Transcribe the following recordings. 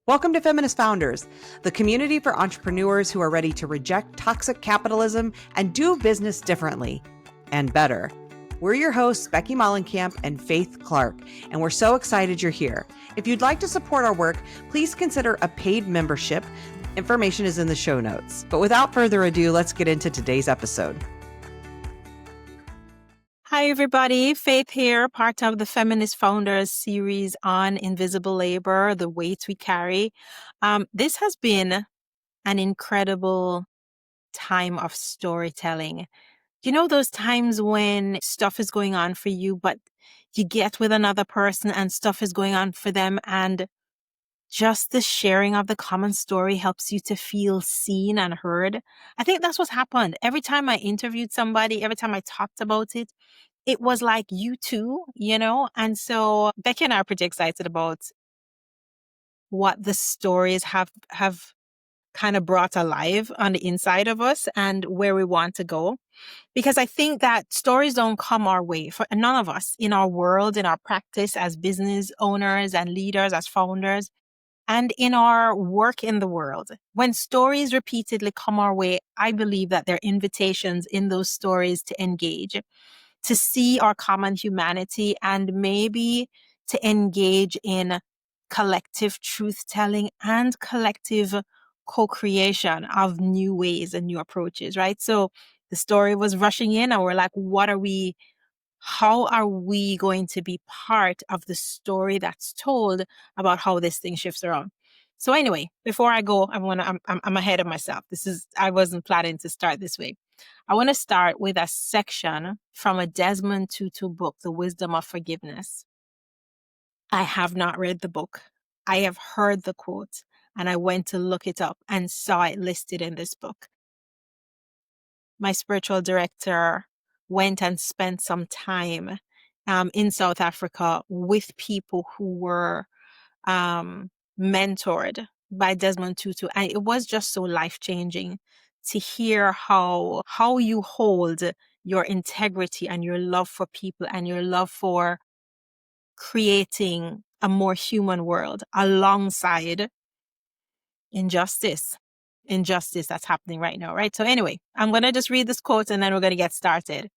Welcome to Feminist Founders, the community for entrepreneurs who are ready to reject toxic capitalism and do business differently and better. We're your hosts, Becky Mollenkamp and Faith Clarke, and we're so excited you're here. If you'd like to support our work, please consider a paid membership. Information is in the show notes. But without further ado, let's get into today's episode. Hi, everybody. Faith here, part of the Feminist Founders series on invisible labor, the weights we carry. This has been an incredible time of storytelling. You know, those times when stuff is going on for you, but you get with another person and stuff is going on for them, and just the sharing of the common story helps you to feel seen and heard. I think that's what's happened. Every time I interviewed somebody, every time I talked about it, it was like you too, you know? And so Becky and I are pretty excited about what the stories have kind of brought alive on the inside of us and where we want to go. Because I think that stories don't come our way for none of us in our world, in our practice as business owners and leaders, as founders, and in our work in the world. When stories repeatedly come our way, I believe that there are invitations in those stories to engage, to see our common humanity, and maybe to engage in collective truth-telling and collective co-creation of new ways and new approaches, right? So the story was rushing in and we're like, how are we going to be part of the story that's told about how this thing shifts around? So anyway, before I go, I'm ahead of myself. I wasn't planning to start this way. I want to start with a section from a Desmond Tutu book, The Wisdom of Forgiveness. I have not read the book. I have heard the quote and I went to look it up and saw it listed in this book. My spiritual director went and spent some time in South Africa with people who were mentored by Desmond Tutu. And it was just so life-changing to hear how you hold your integrity and your love for people and your love for creating a more human world alongside injustice that's happening right now, right? So anyway, I'm going to just read this quote and then we're going to get started.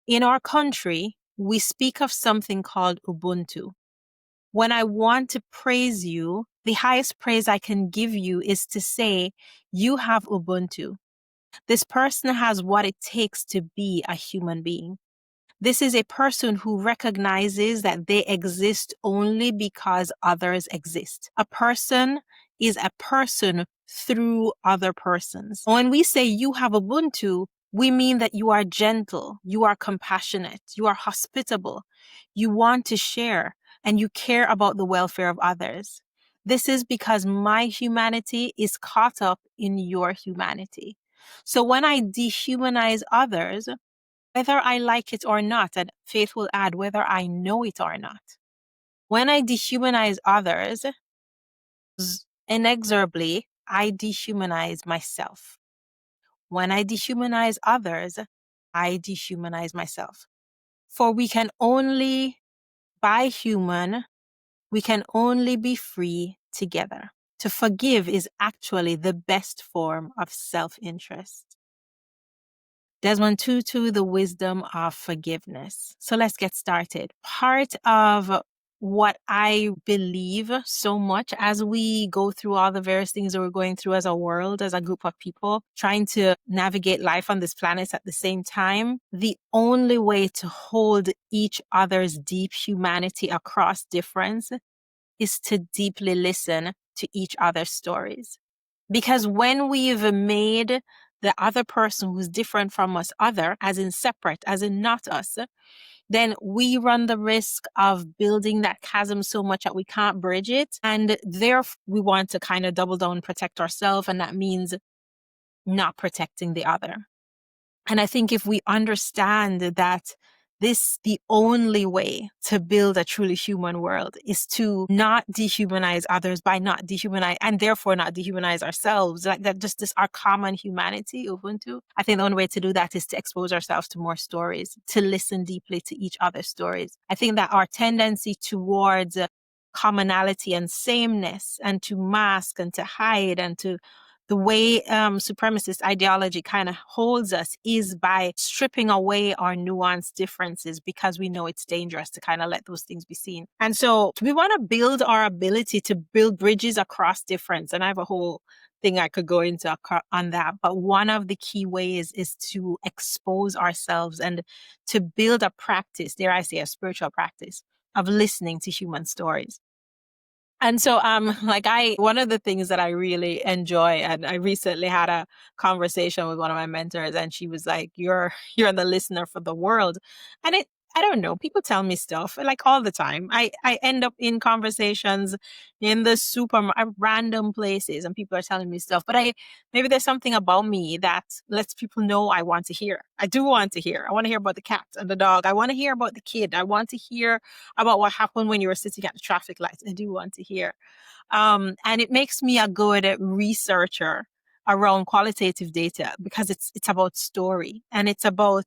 In our country, we speak of something called Ubuntu. When I want to praise you, the highest praise I can give you is to say, you have Ubuntu. This person has what it takes to be a human being. This is a person who recognizes that they exist only because others exist. A person is a person through other persons. When we say you have Ubuntu, we mean that you are gentle, you are compassionate, you are hospitable, you want to share, and you care about the welfare of others. This is because my humanity is caught up in your humanity. So when I dehumanize others, whether I like it or not, and Faith will add, whether I know it or not. When I dehumanize others, inexorably, I dehumanize myself. When I dehumanize others, I dehumanize myself. For we can only be free together. To forgive is actually the best form of self-interest. Desmond Tutu, The Wisdom of Forgiveness. So let's get started. Part of what I believe so much as we go through all the various things that we're going through as a world, as a group of people, trying to navigate life on this planet at the same time, the only way to hold each other's deep humanity across difference is to deeply listen to each other's stories. Because when we've made the other person who's different from us other, as in separate, as in not us, then we run the risk of building that chasm so much that we can't bridge it. And therefore, we want to kind of double down and protect ourselves. And that means not protecting the other. And I think if we understand that the only way to build a truly human world is to not dehumanize others by not dehumanize, and therefore not dehumanize ourselves, like that, just this, our common humanity, Ubuntu. I think the only way to do that is to expose ourselves to more stories, to listen deeply to each other's stories. I think that our tendency towards commonality and sameness, and to mask and to hide, and to the way supremacist ideology kind of holds us is by stripping away our nuanced differences, because we know it's dangerous to kind of let those things be seen. And so we want to build our ability to build bridges across difference. And I have a whole thing I could go into on that. But one of the key ways is to expose ourselves and to build a practice, dare I say, a spiritual practice of listening to human stories. And so, one of the things that I really enjoy, and I recently had a conversation with one of my mentors, and she was like, you're the listener for the world. And I don't know, people tell me stuff like all the time. I end up in conversations in the random places, and people are telling me stuff, but maybe there's something about me that lets people know I want to hear. I do want to hear. I want to hear about the cat and the dog. I want to hear about the kid. I want to hear about what happened when you were sitting at the traffic lights. I do want to hear. And it makes me a good researcher around qualitative data, because it's about story, and it's about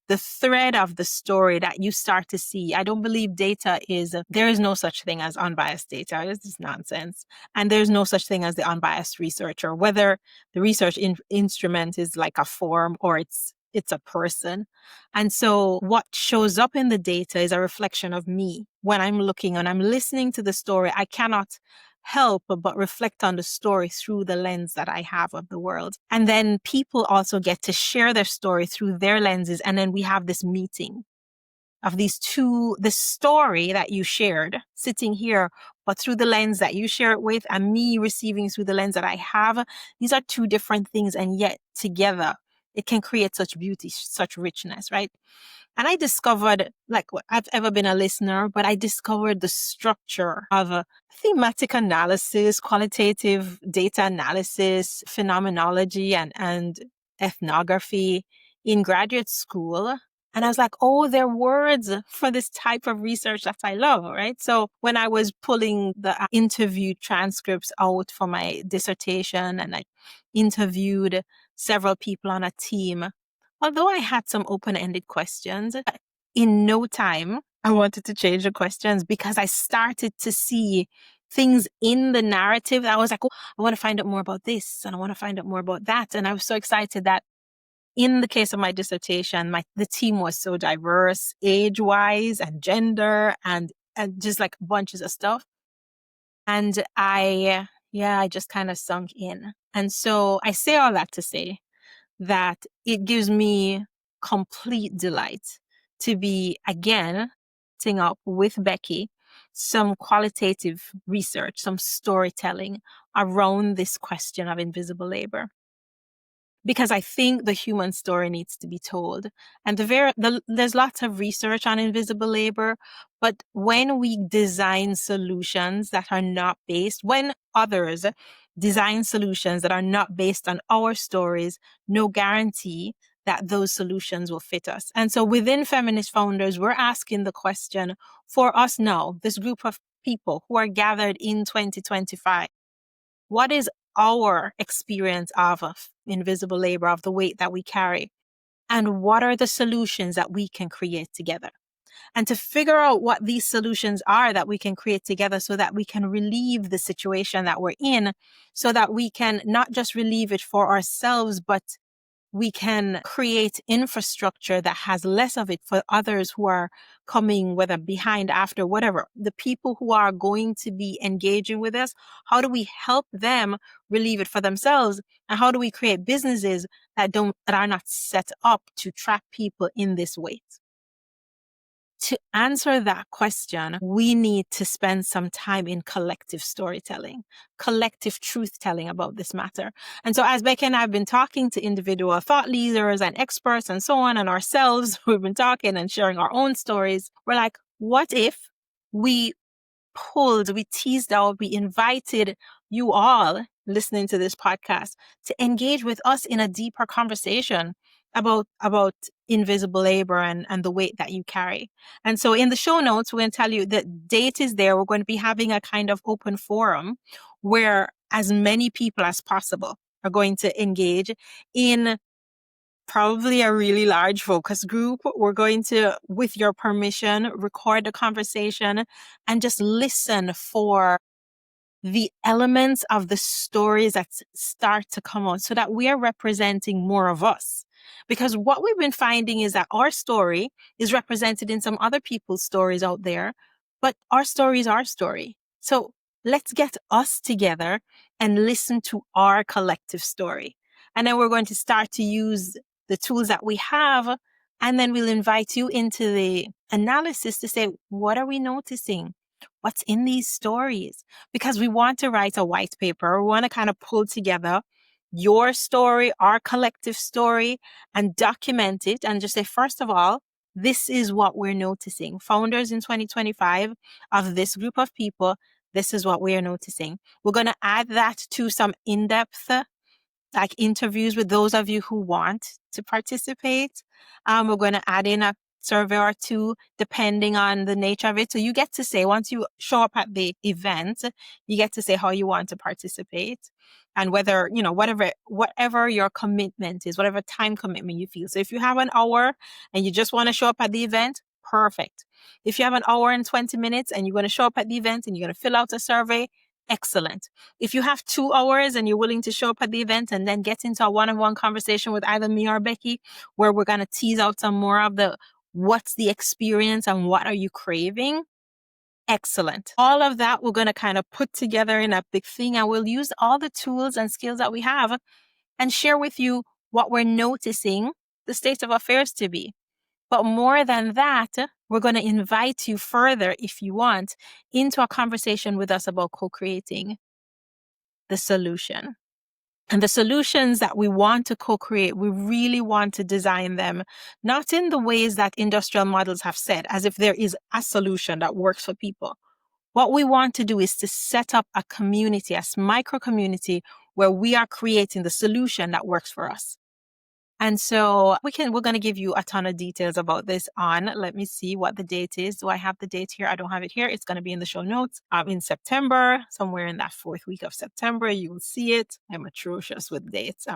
the thread of the story that you start to see. I don't believe there is no such thing as unbiased data. It's just nonsense. And there's no such thing as the unbiased researcher, whether the research instrument is like a form or it's a person. And so what shows up in the data is a reflection of me. When I'm looking and I'm listening to the story, I cannot help but reflect on the story through the lens that I have of the world. And then people also get to share their story through their lenses. And then we have this meeting of these two, the story that you shared sitting here, but through the lens that you share it with, and me receiving through the lens that I have. These are two different things, and yet together it can create such beauty, such richness, right? And I discovered, I've ever been a listener, but I discovered the structure of a thematic analysis, qualitative data analysis, phenomenology, and ethnography in graduate school. And I was like, oh, there are words for this type of research that I love, right? So when I was pulling the interview transcripts out for my dissertation, and I interviewed several people on a team, although I had some open-ended questions, in no time, I wanted to change the questions, because I started to see things in the narrative. I was like, oh, I want to find out more about this, and I want to find out more about that. And I was so excited that in the case of my dissertation, the team was so diverse, age-wise and gender, and just like bunches of stuff. And I just kind of sunk in. And so I say all that to say that it gives me complete delight to be, again, setting up with Becky some qualitative research, some storytelling around this question of invisible labor. Because I think the human story needs to be told. And there's lots of research on invisible labor, but when we design solutions that are not when others design solutions that are not based on our stories, no guarantee that those solutions will fit us. And so within Feminist Founders, we're asking the question for us now, this group of people who are gathered in 2025, what is our experience of invisible labor, of the weight that we carry? And what are the solutions that we can create together? And to figure out what these solutions are that we can create together, so that we can relieve the situation that we're in, so that we can not just relieve it for ourselves, but we can create infrastructure that has less of it for others who are coming, whether behind, after, whatever. The people who are going to be engaging with us, how do we help them relieve it for themselves? And how do we create businesses that are not set up to trap people in this weight? To answer that question, we need to spend some time in collective storytelling, collective truth-telling about this matter. And so as Becky and I have been talking to individual thought leaders and experts and so on, and ourselves, we've been talking and sharing our own stories, we're like, what if we teased out, we invited you all listening to this podcast to engage with us in a deeper conversation about invisible labor and the weight that you carry. And so in the show notes, we're going to tell you that date is there. We're going to be having a kind of open forum where as many people as possible are going to engage in probably a really large focus group. We're going to, with your permission, record the conversation and just listen for the elements of the stories that start to come out so that we are representing more of us. Because what we've been finding is that our story is represented in some other people's stories out there, but our story is our story. So let's get us together and listen to our collective story. And then we're going to start to use the tools that we have. And then we'll invite you into the analysis to say, what are we noticing? What's in these stories? Because we want to write a white paper. We want to kind of pull together your story, our collective story, and document it and just say, first of all, this is what we're noticing. Founders in 2025 of this group of people, this is what we are noticing. We're going to add that to some in-depth like interviews with those of you who want to participate. We're going to add in a survey or two, depending on the nature of it. So you get to say, once you show up at the event, you get to say how you want to participate and whether, whatever your commitment is, whatever time commitment you feel. So if you have an hour and you just want to show up at the event, perfect. If you have an hour and 20 minutes and you're going to show up at the event and you're going to fill out a survey, excellent. If you have 2 hours and you're willing to show up at the event and then get into a one-on-one conversation with either me or Becky, where we're going to tease out some more of the what's the experience and what are you craving? Excellent. All of that we're going to kind of put together in a big thing, and we'll use all the tools and skills that we have and share with you what we're noticing the state of affairs to be. But more than that, we're going to invite you further, if you want, into a conversation with us about co-creating the solution. And the solutions that we want to co-create, we really want to design them, not in the ways that industrial models have said, as if there is a solution that works for people. What we want to do is to set up a community, a micro community, where we are creating the solution that works for us. And so we're going to give you a ton of details about this let me see what the date is. Do I have the date here? I don't have it here. It's going to be in the show notes. In September, somewhere in that 4th week of September, you will see it. I'm atrocious with dates.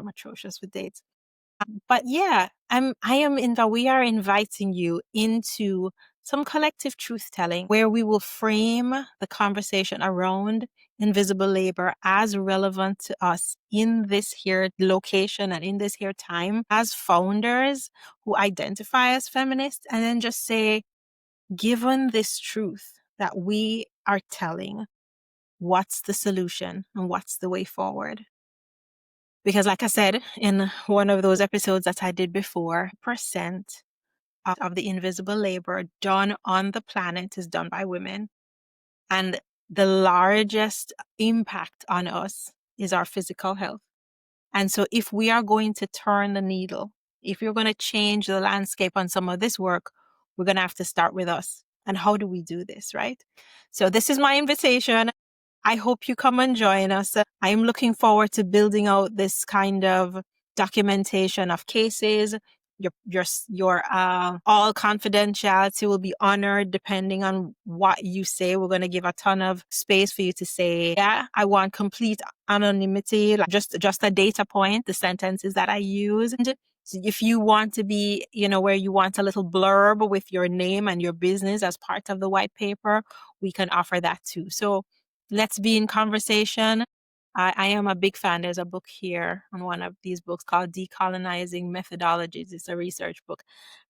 But yeah, we are inviting you into some collective truth telling where we will frame the conversation around invisible labor as relevant to us in this here location and in this here time as founders who identify as feminists, and then just say, given this truth that we are telling, what's the solution and what's the way forward? Because like I said, in one of those episodes that I did before, percent of the invisible labor done on the planet is done by women. And the largest impact on us is our physical health. And so if we are going to turn the needle, if you're going to change the landscape on some of this work, we're going to have to start with us. And how do we do this, right? So this is my invitation. I hope you come and join us. I am looking forward to building out this kind of documentation of cases. Your all confidentiality will be honored depending on what you say. We're going to give a ton of space for you to say, yeah, I want complete anonymity, like just a data point, the sentences that I use. And if you want to be, where you want a little blurb with your name and your business as part of the white paper, we can offer that too. So let's be in conversation. I am a big fan. There's a book here on one of these books called Decolonizing Methodologies. It's a research book.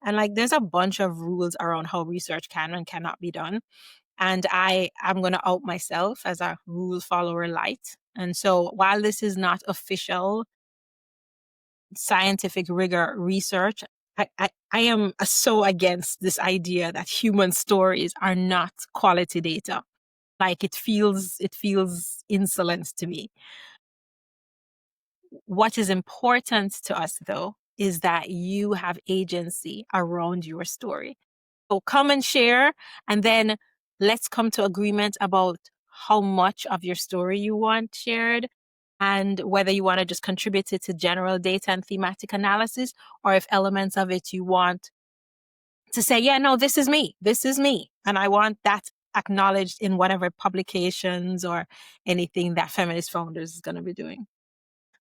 And there's a bunch of rules around how research can and cannot be done. And I'm going to out myself as a rule follower light. And so while this is not official scientific rigor research, I am so against this idea that human stories are not quality data. It feels insolent to me. What is important to us, though, is that you have agency around your story. So come and share, and then let's come to agreement about how much of your story you want shared, and whether you want to just contribute it to general data and thematic analysis, or if elements of it you want to say, yeah, no, this is me. And I want that acknowledged in whatever publications or anything that Feminist Founders is going to be doing.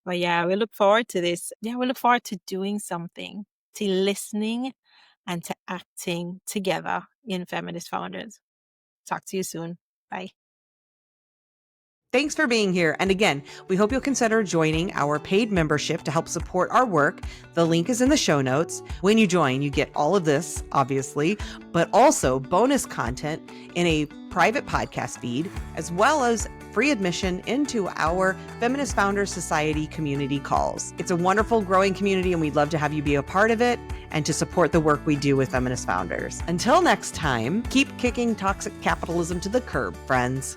But yeah, we look forward to this. Yeah, we look forward to doing something, to listening and to acting together in Feminist Founders. Talk to you soon. Bye. Thanks for being here. And again, we hope you'll consider joining our paid membership to help support our work. The link is in the show notes. When you join, you get all of this, obviously, but also bonus content in a private podcast feed, as well as free admission into our Feminist Founders Society community calls. It's a wonderful growing community, and we'd love to have you be a part of it and to support the work we do with Feminist Founders. Until next time, keep kicking toxic capitalism to the curb, friends.